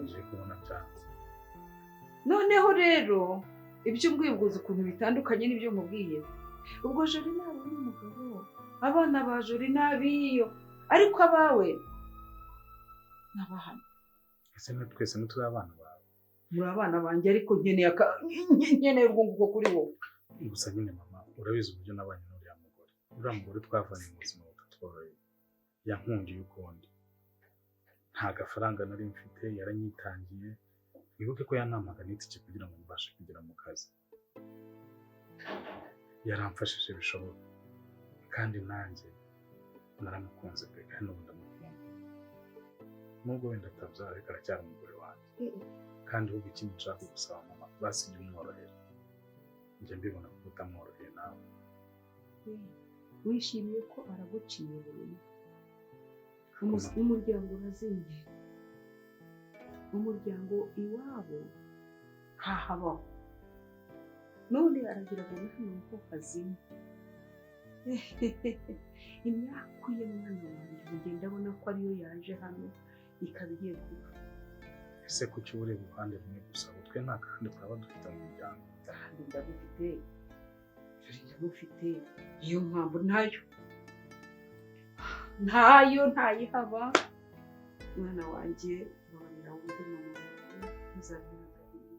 nje kubona byanze. Noneho rero ibyo mbwibwuza ukuntu bitandukanye n'ibyo mubwiye. Ubwo Jori nawe n'umugabo, abana ba Jori nabiyo, ariko abawe nabahana. Ese twese turi abana bawe. Muri abana banjye ariko nkeneye urwunguko kuri wowe. Gusa nyine mama, urabizi uburyo nabanye n'uriya mugore. Uriya mugore twavanye mu buzima butatworoheye. Yankundiye ukundi. Nta gafaranga nari mfite, yaranyitangiye. Wibuke ko yanampaga n'itike kugira ngo mbashe kugera mu kazi. Yaramfashije bishoboka. Kandi nanjye naramukunze pe, kandi ubu ndamukunda. Nubwo wenda atabyara ariko aracyari umugore wanjye. Kandi ubu ikindi nshaka gusaba mama, basi jya umworohera. Njye mbibona ko utamworoheye nawe. Wishimiye ko araguciye burundu. Umuryango urazimye. Umuryango iwabo ntahabaho. None aragira ngo hano ko kazimye. Imyaka ye mwana wanjye ngenda abona ko ariyo yaje hano ikaba igiye kuba. Ese kuki uri iruhande rumwe gusa? Twe nta kandi twaba dufite mu muryango. Ndabufite. Ndabufite. Iyo mpamvu ntayo ntayihaba. Mwana wanjye babanira wundi mama ntuzabiragariye.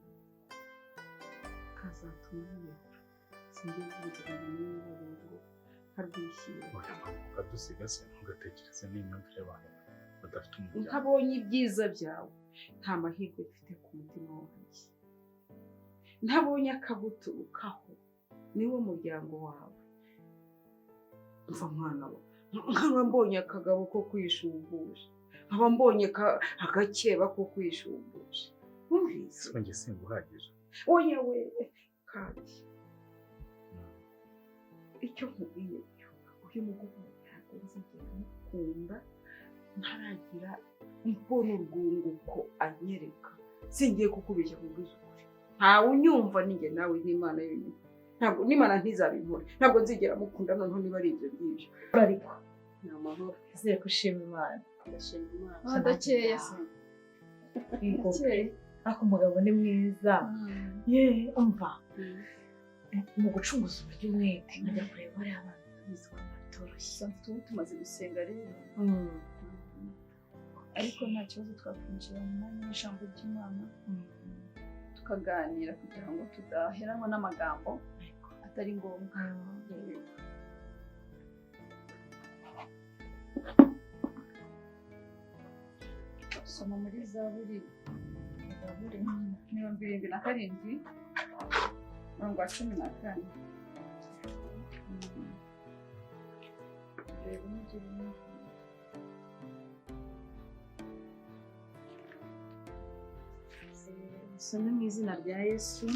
Kazatuma neza. Sinjye kugira ngo ngo harwishyira. Ukadusiga se ntugatekereze n'imyumvire y'abantu badafite umuryango. Ntabonye ibyiza byawe, nta mahirwe mfite ku mutima wanjye. Ntabonye akaguturukaho, niwo muryango wawe. Mva mwana we, nkaba mbonye akagabo ko kwishumbusha, nkaba mbonye agakeba ko kwishumbusha. Wumvise? Songe singuhagije. Oya we, kandi icyo nkubwiye cyo, uyu mugabo ntabwo nzigera mukunda ntaragira mbona urwunguko anyereka. Singiye kukubeshya kubwiza ukuri. Ntawe unyumva ninjye nawe n'Imana yonyine. Ntabwo n'Imana ntizabinkora. Ntabwo nzigera mukunda noneho niba ari ibyo ngibyo. Ariko ni amahoro. Nizeye ko ushima Imana. Ndashima Imana. Ndakeye se. Ndakeye. Ariko umugabo ni mwiza. Umva. Mu gucunguza uburyo umwete nkajya kureba bariya abana bizi ko batoroshye. Tumaze gusenga rero. Ariko nta kibazo twakwinjira mu mwanya w'ijambo ry'Imana tukaganira kugira ngo tudaheranwa n'amagambo atari ngombwa. Soma muri Zaburi 77 umurongo wa 14. Reba umugire Some mu izina rya Yesu.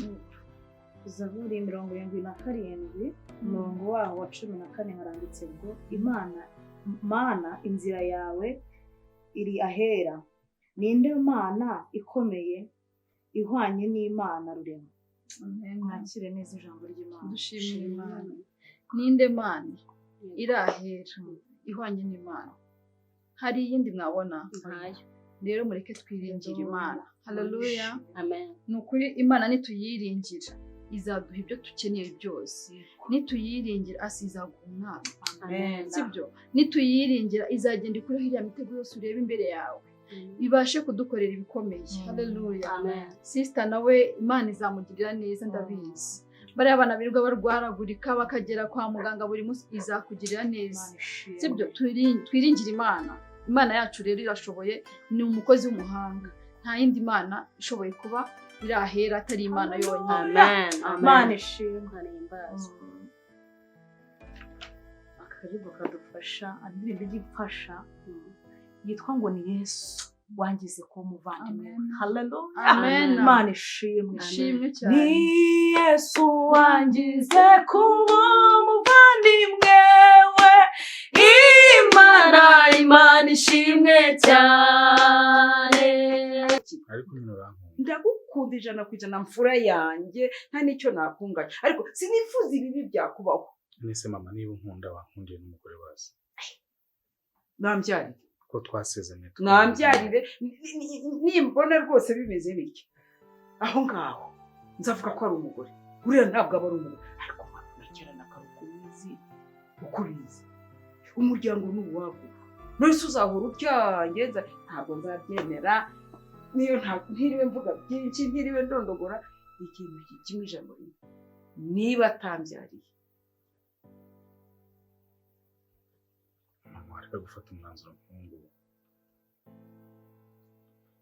Zaburi 77 umurongo waho wa 14 haranditse ngo Mana inzira yawe iri ahera. Ninde Mana ikomeye ihwanye n'Imana rurema. Amen. Mwakire neza ijambo ry'Imana. Dushimira Imana. Ninde Mana iri ahera ihwanye n'Imana? Hari iyindi mwabona? Ntayo. Rero mureke twiringire Imana. Haleluya. Amen. Nukuri Imana nituyiringira izaduha ibyo dukeneye byose. Nituyiringira asizaguha umwana. Amen. Sibyo? Nituyiringira izagenda ikuriho iriya mitego yose ureba imbere yawe. Ibashe kudukorera ibikomeye. Haleluya. Amen. Sister nawe Imana izamugirira neza ndabizi. Bari abana birirwa barwaragurika bakagera kwa muganga buri munsi izakugirira neza. Sibyo? Twiringire Imana. Imana yacu rero irashoboye, ni umukozi w'umuhanga. Nta yindi Mana ishoboye kuba irahera atari Imana yonyine. Amen. Imana ishimwe n'imbazo. Akaribu kadufasha indirimbo igifasha yitwa ngo ni Yesu wangize ko muvandimwe. Haleluya. Amen. Imana ishimwe. Ishimwe cyane. Ni Yesu wangize kuba muvandimwe we. Imana ishimwe cyane. Ariko nyine urankunda. Ndagukunda 100% mfura yanjye, nta nicyo nakunganya. Ariko sinifuza ibibi byakubaho. Nese mama niba unkunda wankundiye n'umugore wazi. Nambyari. ko twasezeranye nambyarire nimbona rwose bimeze bityo aho ngaho nzavuga ko ari umugore uriya ntabwo aba ari umugore ariko nakera nakaruko bizi uko bizi umuryango ni uwaguha none uzahora utyangenza ntabwo nzabyemera niyo ntiriwe mvuga byinshi ntiriwe ndondogora ikintu kimwe ijambo rimwe niba atambyariye mama ariko gufata umwanzuro nk'ubu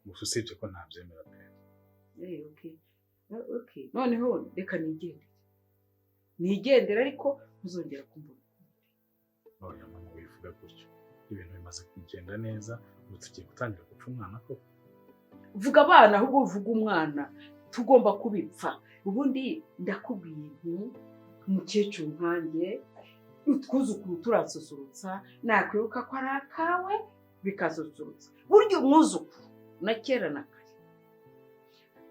gusa usibye ko ntabyemera pe okay noneho reka nigendere ariko ntuzongera kumbona oya mama wivuga gutyo ibintu bimaze kugenda neza ubu tugiye gutangira gupfa umwana ko uvuga abana ahubwo uvuga umwana tugomba kubipfa ubundi ndakubwiye nti umukecuru nkanjye utwuzukuru turasusurutsa nakwibuka ko ari akawe bikasusurutsa burya umwuzukuru na kera na kare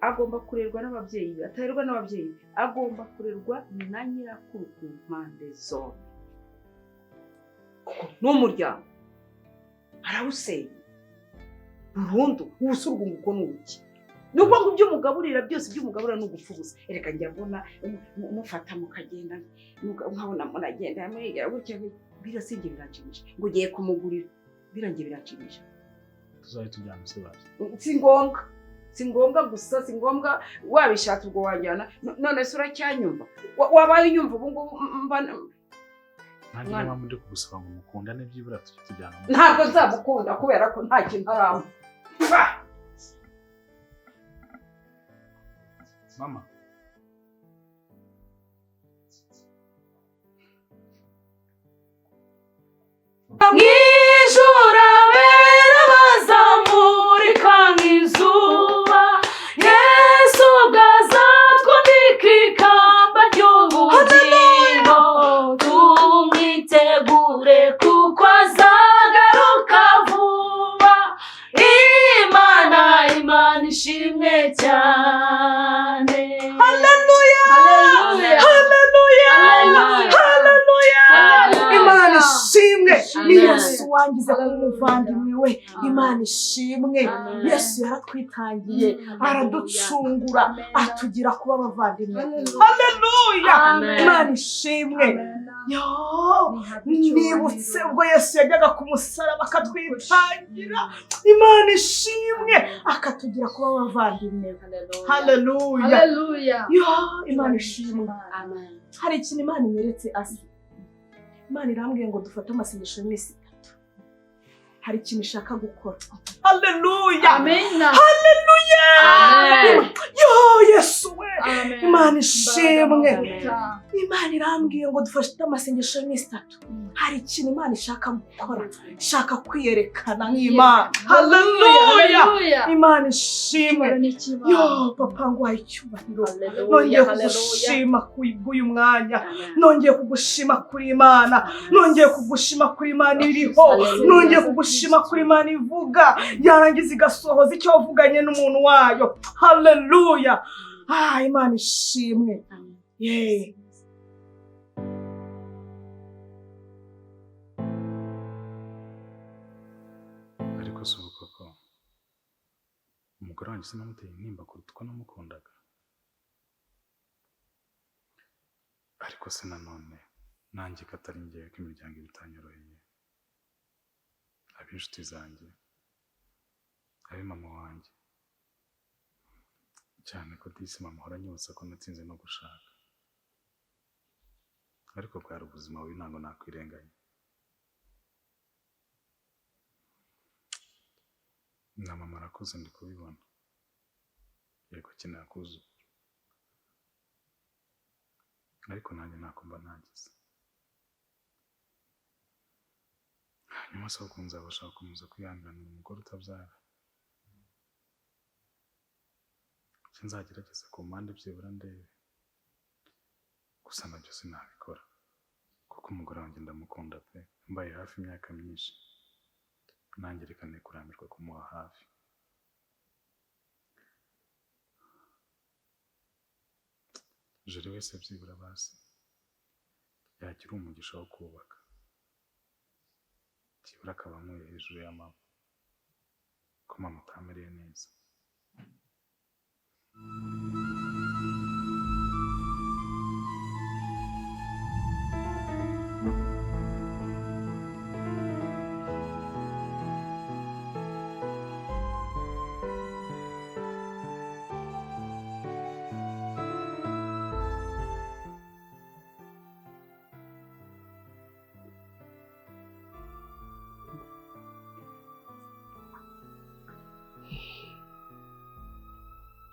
agomba kurerwa n'ababyeyi be atarerwa n'ababyeyi be agomba kurerwa na nyirakuru ku mpande zombi n'umuryango arawusenya burundu ubusurwa umuko n'ubuki nubwo ngo ibyo umugaburira byose by'umugaburira ni ugupfa ubusa ereka njya mbona mufata mukagenda nkabona munagenda mwegera gutya birasenge biranshimisha ngo ugiye kumugurira birangiye biranshimisha tuzaye tujyana se baje si ngombwa gusa si ngombwa wabishatse ubwo wajyana none se uracyanyumva wabaye unyumva ubu ngubu nanjye mpamvu ndi kugusaba ngo mukundane byibura tujyana ntabwo nzamukunda kubera ko nta kintu aramba mama Mw'ijuru abera bazamurika nk'izuba Yesu bwazatwambika ikamba ry'ubugingo tumwitegure kuko azagaruka vuba Imana ishimwe cyane Haleluya Haleluya Haleluya Imana ishimwe ni Yesu wangize kuba umuvandimwe we Imana ishimwe Yesu yaratwitangiye araducungura atugira kuba abavandimwe Haleluya Imana ishimwe yo nibutse ubwo Yesu yajyaga ku musaraba akatwitangira Imana ishimwe akatugira kuba abavandimwe Haleluya yo Imana ishimwe hari ikintu Imana inyeretse asi Imana irambwiye ngo dufate amasengesho y'imisi 3 hari ikintu ishaka gukora Haleluya Amen Haleluya yo Yesu we Imana ishimwe Imana irambwiye ngo dufate amasengesho y'imisi 3 hari ikintu Imana ishaka gukora ishaka kwiyerekana nk'Imana Haleluya Imana ishimwe yo papa ngo icyubahiro nongeye kugushima kuyuguye umwanya nongeye kugushima kuri Imana nongeye kugushima kuri Imana iriho nongeye kugushima kuri Imana ivuga yarangiza igasohoza icyo wavuganye n'umuntu wayo Haleluya Imana ishimwe ariko si uko ko umugore wanjye sinamuteye intimba kuruta uko namukundaga ariko se nanone nanjye katari ngewe ko imiryango ibitanyoroheye ab'inshuti zanjye abe mama wanjye cyane ko disi mama ahora anyibutsa ko natsinze no gushaka ariko bwari ubuzima bubi ntabwo nakwirenganya na mama arakuze ndi kubibona yego akeneye kuzura ariko nanjye nakumva nagize hanyuma se ukunze nzabasha gukomeza kwihanganira umugore utabyara nzagerageza ku mpande byibura ndebe gusa nabyo sinabikora kuko umugore wanjye ndamukunda pe mbaye hafi imyaka myinshi nanjye reka kurambirwa kumuha hafi jere wese byibura basi yagira umugisha wo kubaka byibura akaba nkuye hejuru y'amaboko ko mama atamariye neza.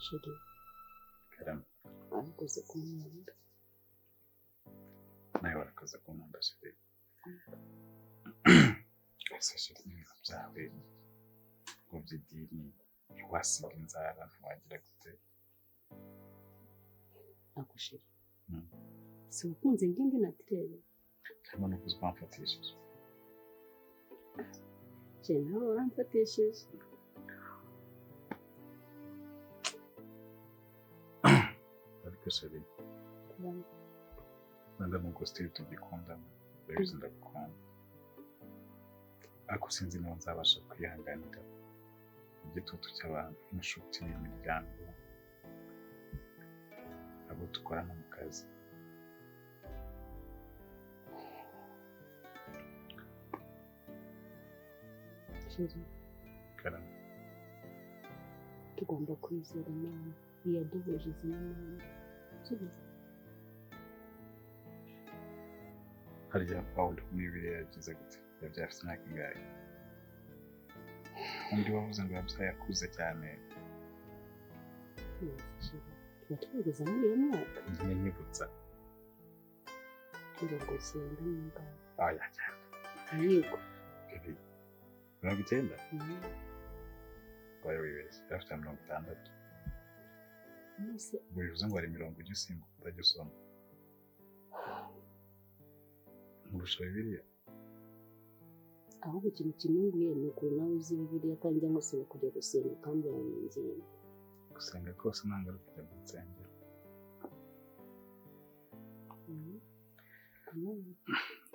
Shiri, Karame, warakoze kunkunda. nawe warakoze kunkunda Shiri. Ese Shiri, ibintu byawe ngo by'idini ntiwasiga inzara ntiwagira gute? Ako Shiri, si wakunze ngindi natirere? Cyangwa nuko uzi bamfatishije? Je nawe waramfatishije. Ariko Shiri, wenda nubwo still tugikundana, urabizi ndagukunda. Ariko sinzi niba nzabasha kwihanganira igitutu cy'abantu n'inshuti n'imiryango abo dukorana mu kazi. Shiri, Karame, tugomba kwizera Imana iyaduhuje izi n'Imana. harya Pawulo muri Bibiliya yagize gute? Yabyaye afite imyaka ingahe? Undi wavuze ngo yabyaye akuze cyane. Tuba twageze muri iyo myaka Ntinyibutsa. 90 n'ingana. Aya cyane. Yego. 90? Wayo wibeshye, yari afite 60. Nose Bivuze ngo ari 70 ujya usimbuka utajya usoma. Nkurusha Bibiliya. ahubwo ikintu kinunguye ni ukuntu nawe uzi Bibiliya kandi njya nkusaba kujya gusenga kandi uranyinginga. Gusenga kose ntabwo ari kujya mu nsengero.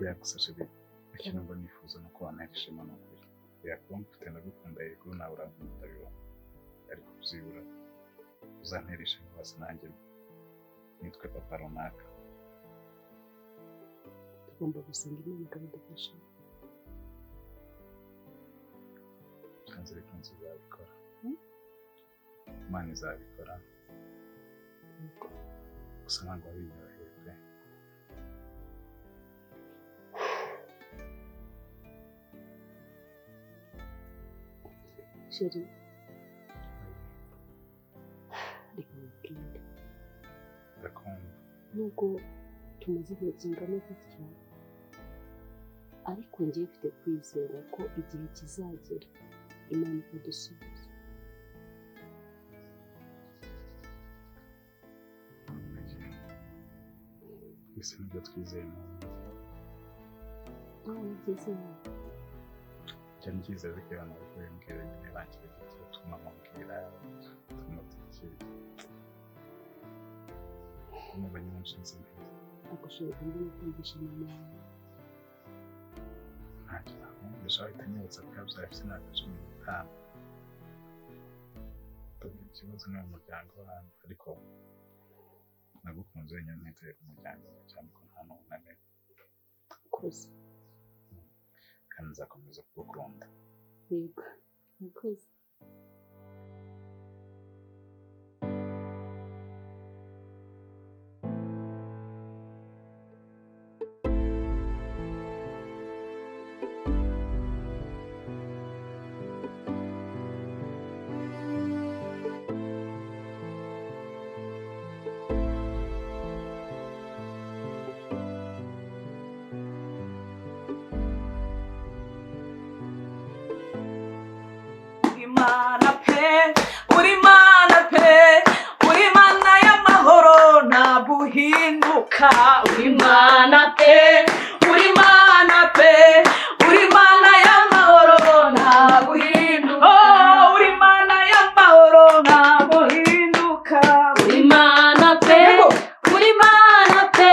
Yagusa Shiri, ikintu mba nifuza ni uko wantera ishema n'ukuri. Yakuba mfite ndagukunda yego nawe urankunda ndabibona. Ariko uzibura uzantera ishema basi nanjye nitwe papa runaka. Tugomba gusenga Imana ikabidufasha. Byanze bikunze izabikora. Imana izabikora. Gusa ntabwo wabinyoroheye pe. Shiri, reka nkubwire. Ndakumva. Nubwo tumaze igihe kingana gutya, ariko njye mfite kwizera ko igihe kizagera Imana ikadusubiza. Twese nibyo twizeye n'ubu. Wabyizeye? Njya ngize bitewe n'uko bimbwira nyine bangira igihe tuma mubwira tumutikira. Numva nyinshi nzi neza. Agushoboka mbona kumvisha mama wawe. Ntacyo namwumvisha ahita anyibutsa ko yabyaye afite imyaka 15. Ikibazo ni umuryango wanyu, ariko nagukunze wenyine ntiteye ku muryango wawe cyane ko nta n'uwo unaniwe. Koze. Kandi nzakomeza kugukunda. Yego, nakoze. uhinduka uri Mana pe uri Mana pe uri Mana y'amahoro ntabwo uhinduka uri Mana y'amahoro ntabwo uhinduka uri Mana pe uri Mana pe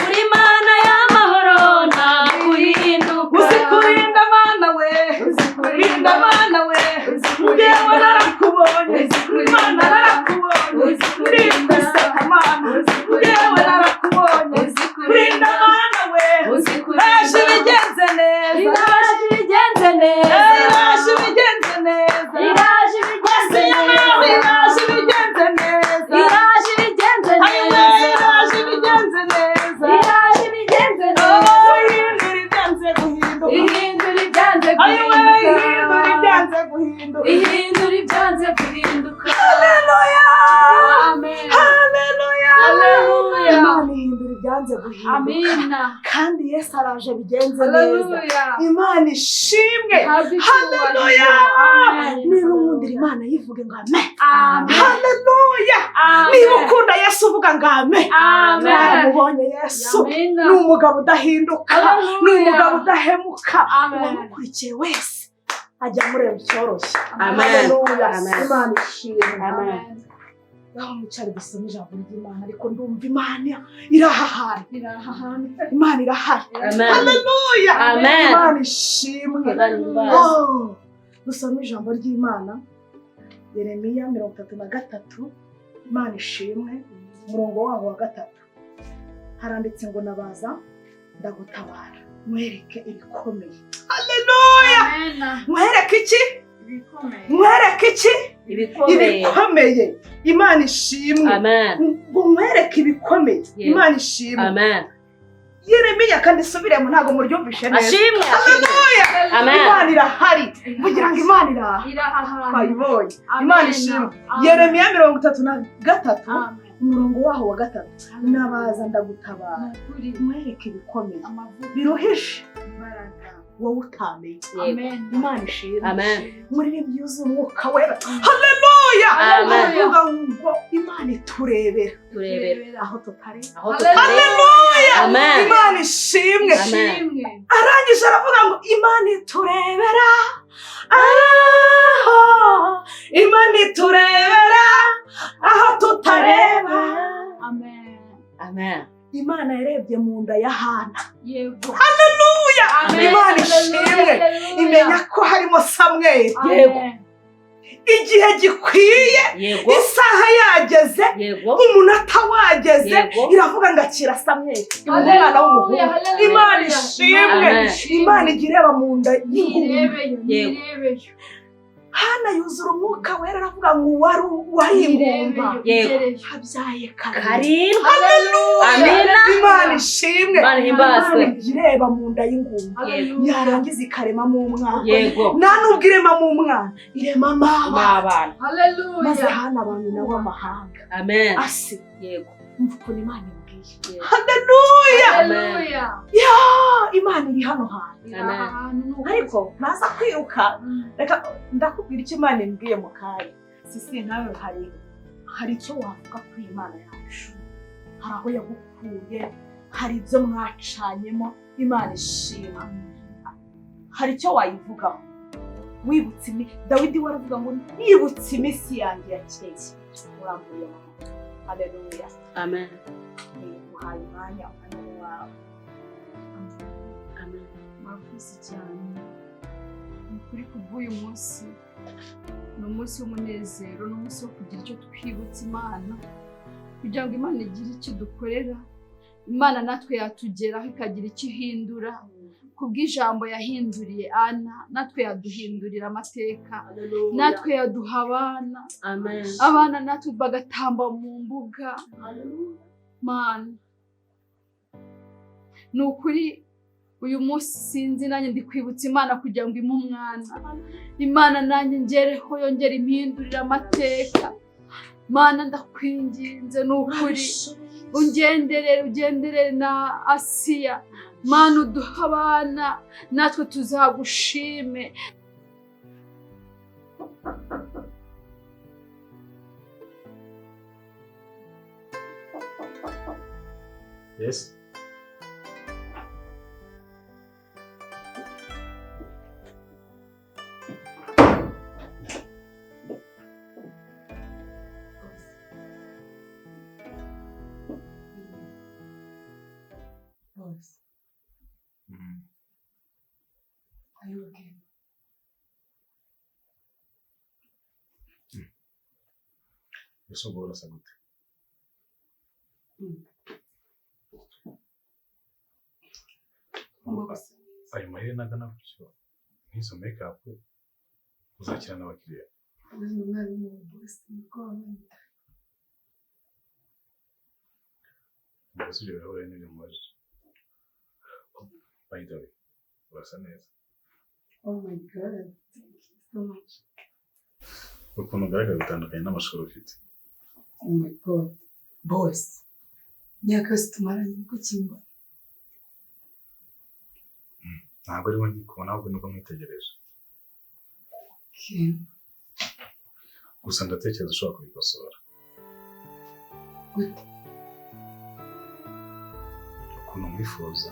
uri Mana y'amahoro ntabwo uhinduka uzi kurinda Mana we uzi kurinda Mana we uzi ihindura ibyanze guhinduka. Haleluya. Amen. Haleluya. Haleluya. Imana ihindura ibyanze guhinduka. Amina. Kandi Yesu araje bigenze neza. Haleluya. Imana ishimwe. Haleluya. Niba ukunda Imana yivuge ngo amen. Amen. Haleluya. Niba ukunda Yesu uvuga ngo amen. Mubonye Yesu Amina. ni umugabo udahinduka, Haleluya. ni umugabo udahemuka. Amen. Uwamukurikiye wese ajya mureba icyoroshye. Amen. Haleluya. Amen. Imana ishimwe. Amen. Aho mwicare dusoma ijambo ry'Imana ariko ndumva Imana irahahari. Imana irahari. Amen. Haleluya. Amen. Imana ishimwe. Haleluya. Oh, dusoma ijambo ry'Imana Yeremiya 33. Imana ishimwe umurongo waho wa 3 haranditse ngo nabaza ndagutabara mwereke ibikomeye. Haleluya. Mwereke iki? Mwereke iki? Ibikomeye. Imana ishimwe. Amen. Ngo mwereke ibikomeye. Imana ishimwe. Amen. Yeremiya kandi subiremo ntago muryumvishe neza. Ashimwe. Haleluya. Amen. Imana irahari. Kugira ngo Imana irahari. Twayibonye. Imana ishimwe. Yeremiya 33 umurongo waho wa 3 nabaza ndagutabara mwereke ibikomeye biruhishe wowe utamenye. Amen. Imana ishimwe. Amen. Muri ibi byuzuye umwuka wera. Haleluya. Avuga ngo Imana iturebera aho tutari. Haleluya. Amen. Imana ishimwe. Arangije aravuga ngo Imana iturebera Imana iturebera aho tutareba. Amen. Amen. Imana yarebye mu nda ya Hana. Yego. Haleluya. Amen. Imana ishimwe. Imenya ko harimo Samweli. Yego. Igihe gikwiye, Yego. isaha yageze, Yego. umunota wageze, Yego. iravuga ngo akira Samweli. Umwana w'umuhungu. Imana ishimwe. Amen. Imana ijya ireba mu nda y'ingurube. Yego. Hana yuzura umwuka wera aravuga ngo wari ingumba. Yego. Habyaye Karindwi. Haleluya. Amina. Imana ishimwe. Imana ihimbazwe. Imana ijya ireba mu nda y'ingumba. Yarangiza ikaremamo umwana. Yego. Nta nubwo iremamo umwana, iremamo abana. Abana. Haleluya. Maze Hana abantu nabo amahanga. Amen. Ase. Yego. Umva ukuntu Imana imbwiye. Yego. Haleluya. Haleluya. Imana iri hano hantu. Ariko naza kwiruka reka ndakubwira icyo Imana imbwiye mu kanya. Sisi nawe hari icyo wavuga kuri Imana yacu. Hari aho yagukuye, hari ibyo mwacanyemo. Imana ishima. Hari icyo wayivugaho. Wibutse Dawidi waravuga ngo nibutse iminsi yanjye ya kera. Urambuye mama. Haleluya. Amen. Uhaye umwanya wawe. Amen. Murakoze cyane. Ni ukuri kubw'uyu munsi ni umunsi w'umunezero, ni umunsi wo kugira icyo twibutsa Imana kugira ngo Imana igire icyo dukorera. Imana natwe yatugeraho ikagira icyo ihindura. Kubw'ijambo yahinduriye Ana, natwe yaduhindurira amateka. Natwe yaduha abana. Amen. Abana natwe bagatamba mu mbuga. Mana, ni ukuri uyu munsi sinzi nanjye ndi kwibutsa Imana kugira ngo impe umwana. Imana nanjye ngereho yongera impindurira amateka. Mana ndakwinginze ni ukuri ugenderere na Asiya. Mana uduha abana natwe tuzagushime. Yes. Are you okay? Ese ubwo urasa gute? Ayo maherena agana gutyo nk'izo make-up uzakira n'abakiriya. Mbese ibyo birahure n'ibyo mubajije. By the way, urasa neza. Oh my God, thank you so much. ukuntu ugaragara bitandukanye n'amashuri ufite. Oh my god boss myaka yose tumaranye ko kimba ntabwo arimo ngikubona ahubwo nibwo mwitegereje. Gusa ndatekereza ushobora kubikosora. Ukuntu mwifuza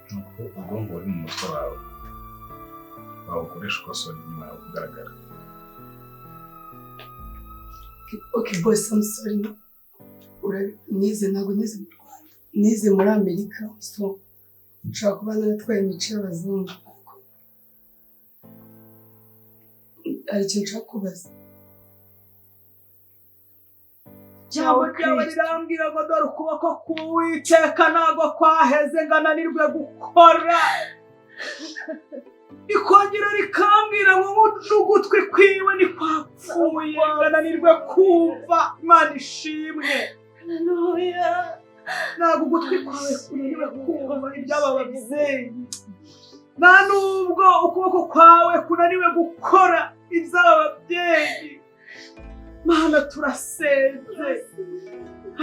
nuko ubwonko buri mu mutwe wawe wawukoresha ukosora inyuma yawe kugaragara. Okay boss, I'm sorry. Nize ntabwo nize mu Rwanda, nize muri Amerika, so nshaka kuba naratwaye imico y'abazungu. Hari ikintu nshaka kubaza. Cyangwa ryaba rirambwira ngo dore ukuboko k'Uwiteka ntabwo kwaheze ngo ananirwe gukora. Ikongera rikambwira ngo n'ugutwi kwiwe ni kwapfuye ngo ananirwe kumva. Imana ishimwe. Haleluya. Ntabwo ugutwi kwawe kunaniwe kumva iby'aba babyeyi. Nta nubwo ukuboko kwawe kunaniwe gukora iby'aba babyeyi. Mana turasenze.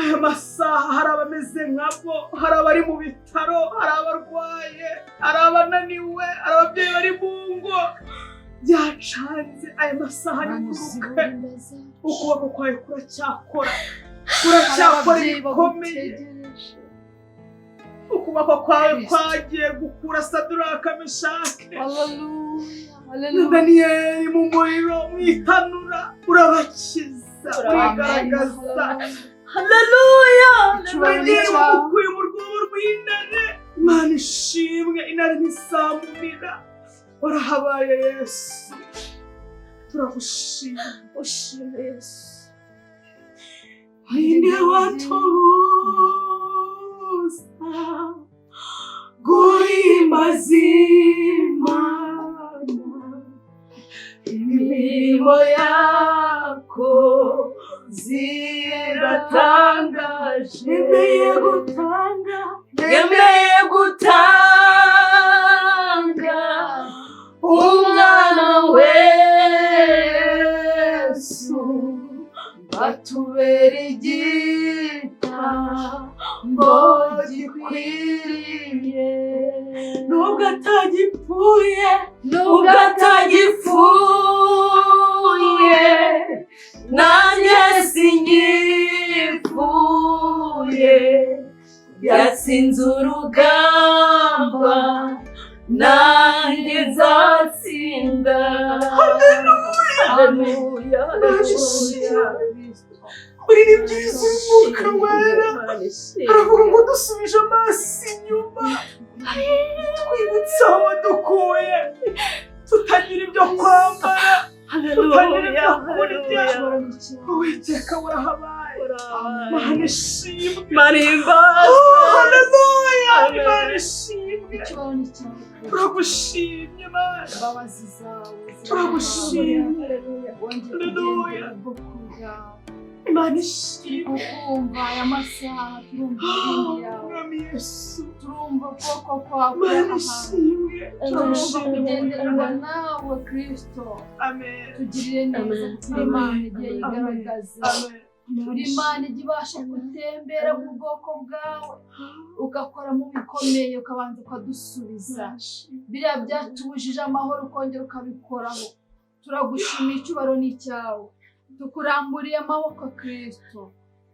Aya masaha hari abameze nkabo, hari abari mu bitaro, hari abarwaye, hari abananiwe, hari ababyeyi bari mu ngo. Byacanze aya masaha nikuruke. Ukuboko kwawe kuracyakora. Kuracyakora ibikomeye. Ukuboko kwawe kwagiye gukura Saduraka, Meshake. Haleluya. Daniyeli mu muriro mwitanura urabakiza, urigaragaza. Haleluya. Daniyeli ukuye mu rwobo rw'intare. Imana ishimwe, intare ntisamumira. Warahabaye Yesu. Turagushima. Ushime Yesu. Inde watubuza guhimbaza Imana. Imirimo yako ziratangaje. Yemeye gutanga umwana Yesu batubera igitambo gikwiriye. Nubwo atagipfuye nanjye singipfuye. Yatsinze urugamba nanjye nzatsinda. Haleluya. Uri ni byiza umwuka wera. Aravuga ngo dusubije amaso inyuma, twibutse aho wadukuye, tutagira ibyo kwambara, tutagira ibyo kurya. Uwiteka urahabaye. Mana ishimwe. Haleluya. Imana ishimwe. Turagushimye Mana. Turagushimye. Haleluya. Imana ishimwe. Ukumva aya masaha turumva Mwami Yesu. turumva ukuboko kwawe. Imana ishimwe. Turumva kugenderana nawe Kristo. Amen. Tugirire neza kuko Imana igiye yigaragaza. Amen. Buri Imana ijya ibasha gutembera mu bwoko bwawe ugakora mu bikomeye ukabanza ukadusubiza. Biriya byatubujije amahoro ukongera ukabikoraho. Turagushimiye, icyubahiro ni icyawe. Tukuramburiye amaboko Kristo.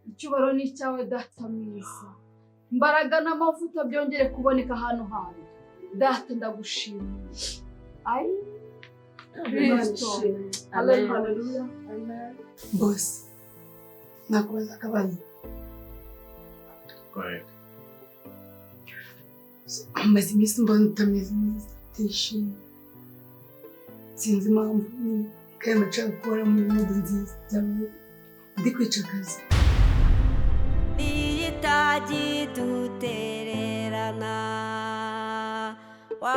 Icyubahiro ni icyawe Data mwiza. Imbaraga n'amavuta byongere kuboneka hano hantu. Data ndagushimiye. Ayi Kristo. Haleluya. Amen. Boss, nakubaza akabazo. Go ahead. Maze iminsi mbona utameze neza, utishimye. Sinzi impamvu kandi nshaka gukora muri modo nziza cyangwa ndi kwica akazi. Itagidutererana wa